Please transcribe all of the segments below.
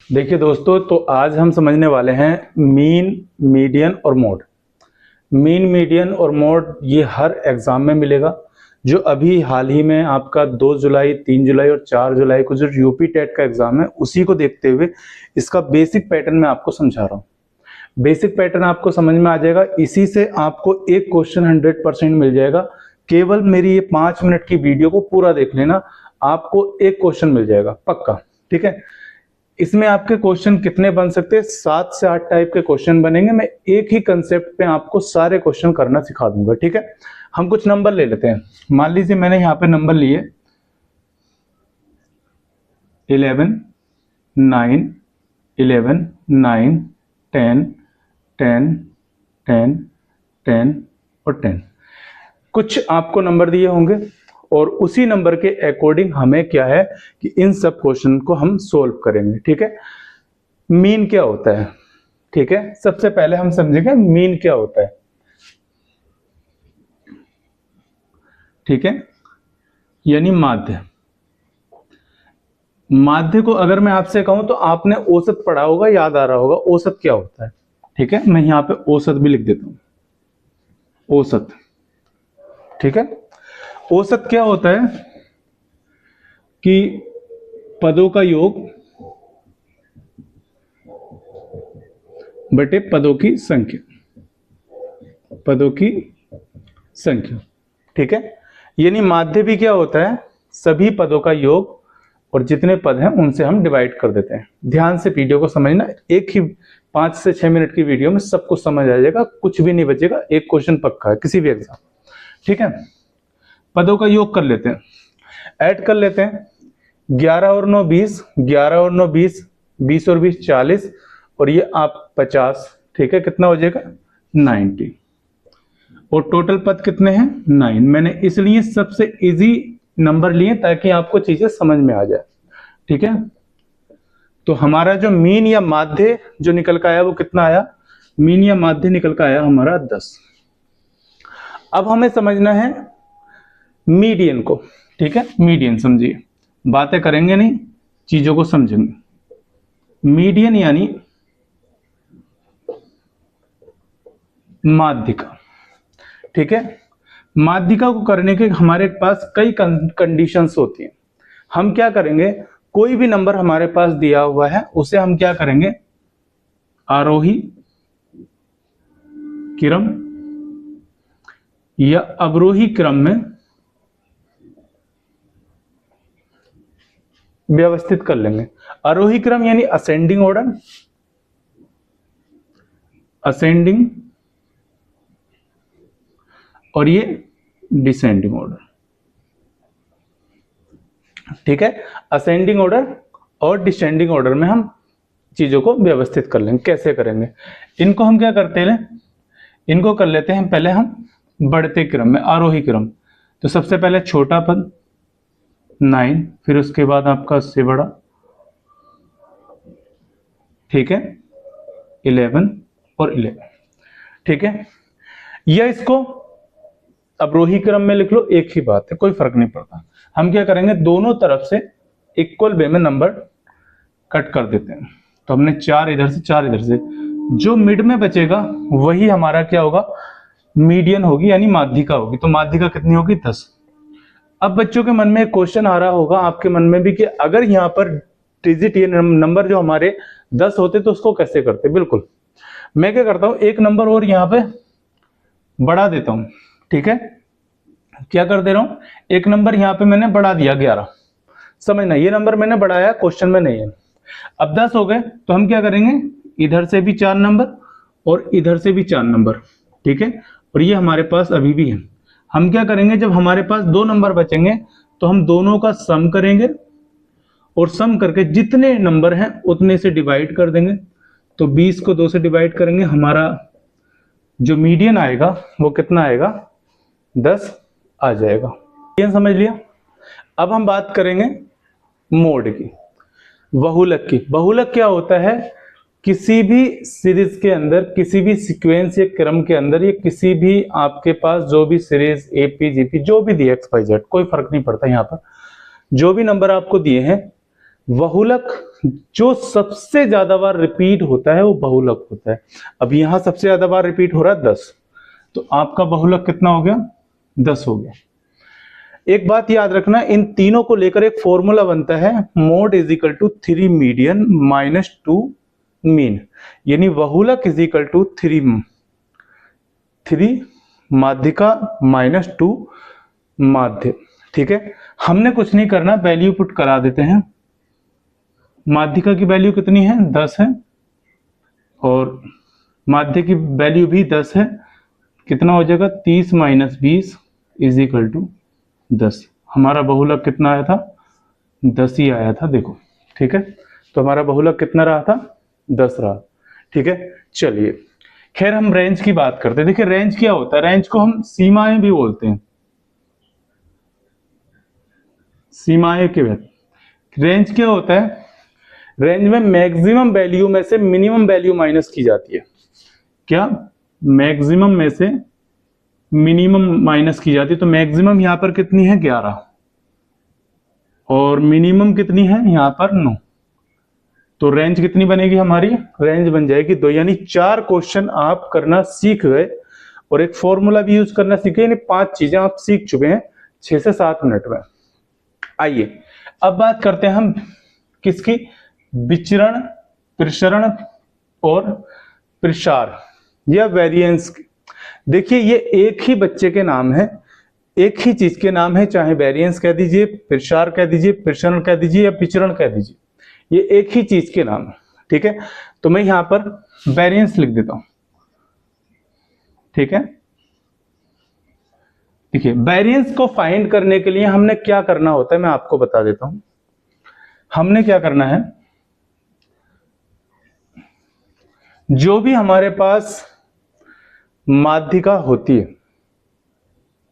देखिए दोस्तों, तो आज हम समझने वाले हैं मीन, मीडियन और मोड। मीन, मीडियन और मोड ये हर एग्जाम में मिलेगा। जो अभी हाल ही में आपका 2 जुलाई, 3 जुलाई और 4 जुलाई को जो यूपी टेट का एग्जाम है, उसी को देखते हुए इसका बेसिक पैटर्न मैं आपको समझा रहा हूँ। बेसिक पैटर्न आपको समझ में आ जाएगा। इसी से आपको एक क्वेश्चन 100% मिल जाएगा। केवल मेरी ये 5 मिनट की वीडियो को पूरा देख लेना, आपको एक क्वेश्चन मिल जाएगा पक्का। ठीक है, इसमें आपके क्वेश्चन कितने बन सकते हैं? 7 से 8 टाइप के क्वेश्चन बनेंगे। मैं एक ही कंसेप्ट पे आपको सारे क्वेश्चन करना सिखा दूंगा। ठीक है, हम कुछ नंबर ले लेते हैं। मान लीजिए मैंने यहाँ पे नंबर लिए 11, 9, 11, 9, 10, 10, 10, 10 और 10। कुछ आपको नंबर दिए होंगे और उसी नंबर के अकॉर्डिंग हमें क्या है कि इन सब क्वेश्चन को हम सोल्व करेंगे। ठीक है, मीन क्या होता है? ठीक है, सबसे पहले हम समझेंगे मीन क्या होता है। ठीक है, यानी माध्य। माध्य को अगर मैं आपसे कहूं तो आपने औसत पढ़ा होगा, याद आ रहा होगा औसत क्या होता है। ठीक है, मैं यहां पे औसत भी लिख देता हूं, औसत। ठीक है, औसत क्या होता है कि पदों का योग बटे पदों की संख्या, पदों की संख्या। ठीक है, यानी माध्य भी क्या होता है? सभी पदों का योग और जितने पद हैं उनसे हम डिवाइड कर देते हैं। ध्यान से वीडियो को समझना, एक ही 5 से 6 मिनट की वीडियो में सब कुछ समझ आ जाएगा, कुछ भी नहीं बचेगा। एक क्वेश्चन पक्का है किसी भी एग्जाम। ठीक है, पदों का योग कर लेते हैं, ऐड कर लेते हैं। 11 और 9 20, 11 और 9 20, 20 और 20 40 और ये आप 50। ठीक है, कितना हो जाएगा? 90। और टोटल पद कितने हैं? 9। मैंने इसलिए सबसे इजी नंबर लिए ताकि आपको चीजें समझ में आ जाए। ठीक है, तो हमारा जो मीन या माध्य जो निकल का आया वो कितना आया? मीन या माध्य निकल का आया हमारा 10। अब हमें समझना है मीडियन को। ठीक है, मीडियन समझिए, बातें करेंगे नहीं, चीजों को समझेंगे। मीडियन यानी माध्यिका। ठीक है, माध्यिका को करने के हमारे पास कई कंडीशंस होती हैं। हम क्या करेंगे, कोई भी नंबर हमारे पास दिया हुआ है उसे हम क्या करेंगे, आरोही क्रम या अवरोही क्रम में व्यवस्थित कर लेंगे। आरोही क्रम यानी असेंडिंग ऑर्डर, असेंडिंग, और ये डिसेंडिंग ऑर्डर। ठीक है, असेंडिंग ऑर्डर और डिसेंडिंग ऑर्डर में हम चीजों को व्यवस्थित कर लेंगे। कैसे करेंगे? इनको हम क्या करते हैं, इनको कर लेते हैं पहले हम बढ़ते क्रम में, आरोही क्रम। तो सबसे पहले छोटा पद 9, फिर उसके बाद आपका उससे बड़ा, ठीक है, 11 और 11। ठीक है, या इसको अवरोही क्रम में लिख लो, एक ही बात है, कोई फर्क नहीं पड़ता। हम क्या करेंगे, दोनों तरफ से इक्वल वे में नंबर कट कर देते हैं। तो हमने 4 इधर से 4 इधर से, जो मिड में बचेगा वही हमारा क्या होगा, मीडियन होगी, यानी माध्यिका होगी। तो माध्यिका कितनी होगी? 10। अब बच्चों के मन में एक क्वेश्चन आ रहा होगा, आपके मन में भी, कि अगर यहाँ पर डिजिट, ये नंबर जो हमारे 10 होते तो उसको कैसे करते? बिल्कुल, मैं क्या करता हूं, एक नंबर और यहाँ पे बढ़ा देता हूं। ठीक है, क्या कर दे रहा हूं, एक नंबर यहां पे मैंने बढ़ा दिया 11। समझना, ये नंबर मैंने बढ़ाया, क्वेश्चन में नहीं है। अब 10 हो गए तो हम क्या करेंगे, इधर से भी 4 नंबर और इधर से भी 4 नंबर। ठीक है, और ये हमारे पास अभी भी है। हम क्या करेंगे, जब हमारे पास 2 नंबर बचेंगे तो हम दोनों का सम करेंगे और सम करके जितने नंबर हैं उतने से डिवाइड कर देंगे। तो 20 को 2 से डिवाइड करेंगे, हमारा जो मीडियन आएगा वो कितना आएगा? 10 आ जाएगा। ये समझ लिया। अब हम बात करेंगे मोड की, बहुलक की। बहुलक क्या होता है, किसी भी सीरीज के अंदर, किसी भी सीक्वेंस या क्रम के अंदर, ये किसी भी आपके पास जो भी सीरीज एपी जीपी जो भी दिए, एक्स वाई जेड, कोई फर्क नहीं पड़ता, यहाँ पर जो भी नंबर आपको दिए हैं, बहुलक जो सबसे ज्यादा बार रिपीट होता है वो बहुलक होता है। अब यहां सबसे ज्यादा बार रिपीट हो रहा है 10, तो आपका बहुलक कितना हो गया? 10 हो गया। एक बात याद रखना, इन तीनों को लेकर एक फॉर्मूला बनता है, mode is equal to 3 median minus 2 mean, यानी बहुलक इज इक्वल टू 3 माध्यिका माइनस 2 माध्य। ठीक है, हमने कुछ नहीं करना, वैल्यू पुट करा देते हैं। माध्यिका की वैल्यू कितनी है? 10 है, और माध्य की वैल्यू भी 10 है। कितना हो जाएगा? 30 माइनस 20 इज इक्वल टू 10। हमारा बहुलक कितना आया था? 10 ही आया था, देखो। ठीक है, तो हमारा बहुलक कितना रहा था? 10 रहा। ठीक है, चलिए खैर हम रेंज की बात करते हैं। देखिए रेंज क्या होता है? रेंज को हम सीमाएं भी बोलते हैं, सीमाएं के भीतर। रेंज क्या होता है? रेंज में मैक्सिमम वैल्यू में से मिनिमम वैल्यू माइनस की जाती है। क्या? मैक्सिमम में से मिनिमम माइनस की जाती है। तो मैक्सिमम यहां पर कितनी है? 11, और मिनिमम कितनी है? यहां पर 9। तो रेंज कितनी बनेगी हमारी? रेंज बन जाएगी 2, यानी 4 क्वेश्चन आप करना सीख गए और एक फॉर्मूला भी यूज करना सीखे, यानी 5 चीजें आप सीख चुके हैं 6 से 7 मिनट में। आइए अब बात करते हैं हम किसकी? विचरण, प्रसरण और प्रसार या वेरिएंस। देखिए ये एक ही बच्चे के नाम है, एक ही चीज के नाम है, चाहे वेरिएंस कह दीजिए, प्रसार कह दीजिए, प्रसरण कह दीजिए या विचरण कह दीजिए, ये एक ही चीज के नाम है। ठीक है, तो मैं यहां पर वेरिएंस लिख देता हूं। ठीक है, देखिए वेरिएंस को फाइंड करने के लिए हमने क्या करना होता है मैं आपको बता देता हूं। हमने क्या करना है, जो भी हमारे पास माध्यिका होती है,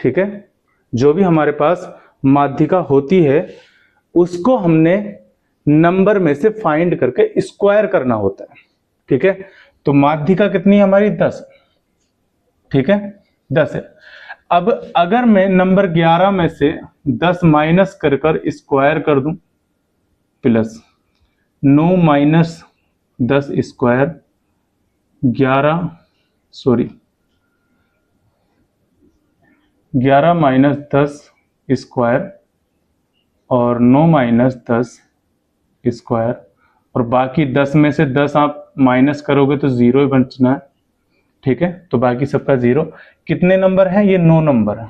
ठीक है, जो भी हमारे पास माध्यिका होती है उसको हमने नंबर में से फाइंड करके स्क्वायर करना होता है। ठीक है, तो माध्यिका कितनी है हमारी? 10। ठीक है, 10 है। अब अगर मैं नंबर 11 में से 10 माइनस कर स्क्वायर कर दूं, plus 9 minus 10 square 11 minus 10 square और 9 माइनस 10 स्क्वायर, और बाकी 10 में से 10 आप माइनस करोगे तो 0 ही बचना है। ठीक है, तो बाकी सबका 0। कितने नंबर है? ये 9 नंबर है।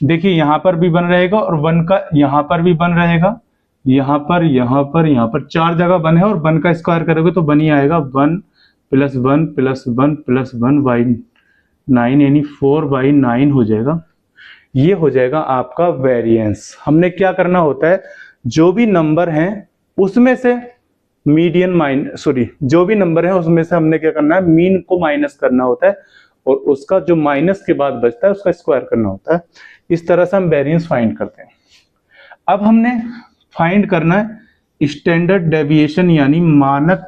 देखिए यहां पर भी बन रहेगा और 1 का यहां पर भी बन रहेगा, यहां पर 4 जगह बन है, और 1 का स्क्वायर करोगे तो 1 ही आएगा। 1 प्लस 1 प्लस 1 प्लस 1 बाई 9, यानी 4/9 हो जाएगा। ये हो जाएगा आपका वेरिएंस। हमने क्या करना होता है, जो भी नंबर हैं उसमें से जो भी नंबर है उसमें से हमने क्या करना है, मीन को माइनस करना होता है, और उसका जो माइनस के बाद बचता है उसका स्क्वायर करना होता है। इस तरह से हम वेरिएंस फाइंड करते हैं। अब हमने फाइंड करना है स्टैंडर्ड डेविएशन यानी मानक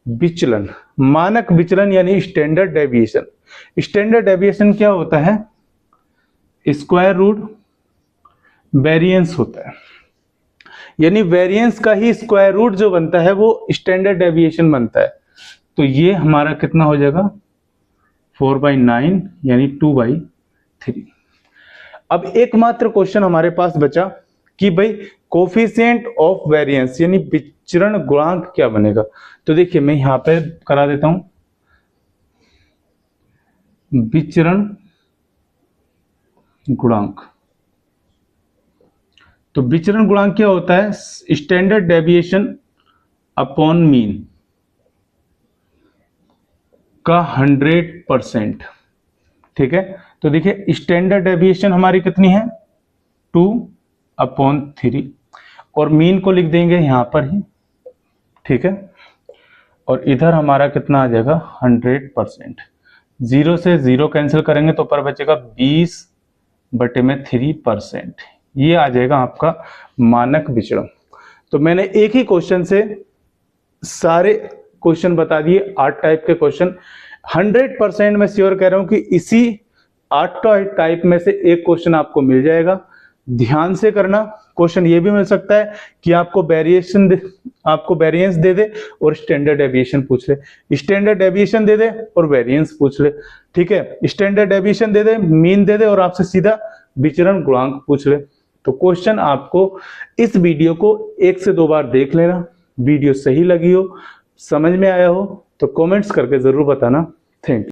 विचलन। मानक विचलन यानी स्टैंडर्ड डेविएशन। स्टैंडर्ड डेविएशन क्या होता है? स्क्वायर रूट वेरिएंस होता है, यानी वेरिएंस का ही स्क्वायर रूट जो बनता है वो स्टैंडर्ड डेविएशन बनता है। तो ये हमारा कितना हो जाएगा? 4/9 यानी 2/3। अब एकमात्र क्वेश्चन हमारे पास बचा कि भाई कोफिशिएंट ऑफ वेरिएंस यानी विचरण गुणांक क्या बनेगा। तो देखिए मैं यहां पे करा देता हूं, विचरण गुणांक। तो विचरण गुणांक क्या होता है? स्टैंडर्ड डेविएशन अपॉन मीन का 100%। ठीक है, तो देखिए स्टैंडर्ड डेविएशन हमारी कितनी है? 2/3, और मीन को लिख देंगे यहां पर ही। ठीक है, और इधर हमारा कितना आ जाएगा? 100%। 0 से 0 कैंसिल करेंगे तो ऊपर बचेगा 20/3%। ये आ जाएगा आपका मानक विचरण। तो मैंने एक ही क्वेश्चन से सारे क्वेश्चन बता दिए, 8 टाइप के क्वेश्चन। 100% मैं श्योर कह रहा हूं कि इसी 8 टाइप में से एक क्वेश्चन आपको मिल जाएगा। ध्यान से करना, क्वेश्चन ये भी मिल सकता है कि आपको वेरिएंस दे दे और स्टैंडर्ड डेविएशन पूछ ले, स्टैंडर्ड डेविएशन दे दे और वेरिएंस पूछ ले, ठीक है, स्टैंडर्ड डेविएशन दे दे, मीन दे दे और आपसे सीधा विचरण गुणांक पूछ ले। तो क्वेश्चन आपको इस वीडियो को 1 से 2 बार देख लेना, वीडियो सही लगी हो, समझ में आया हो तो कमेंट्स करके जरूर बताना। Thank you.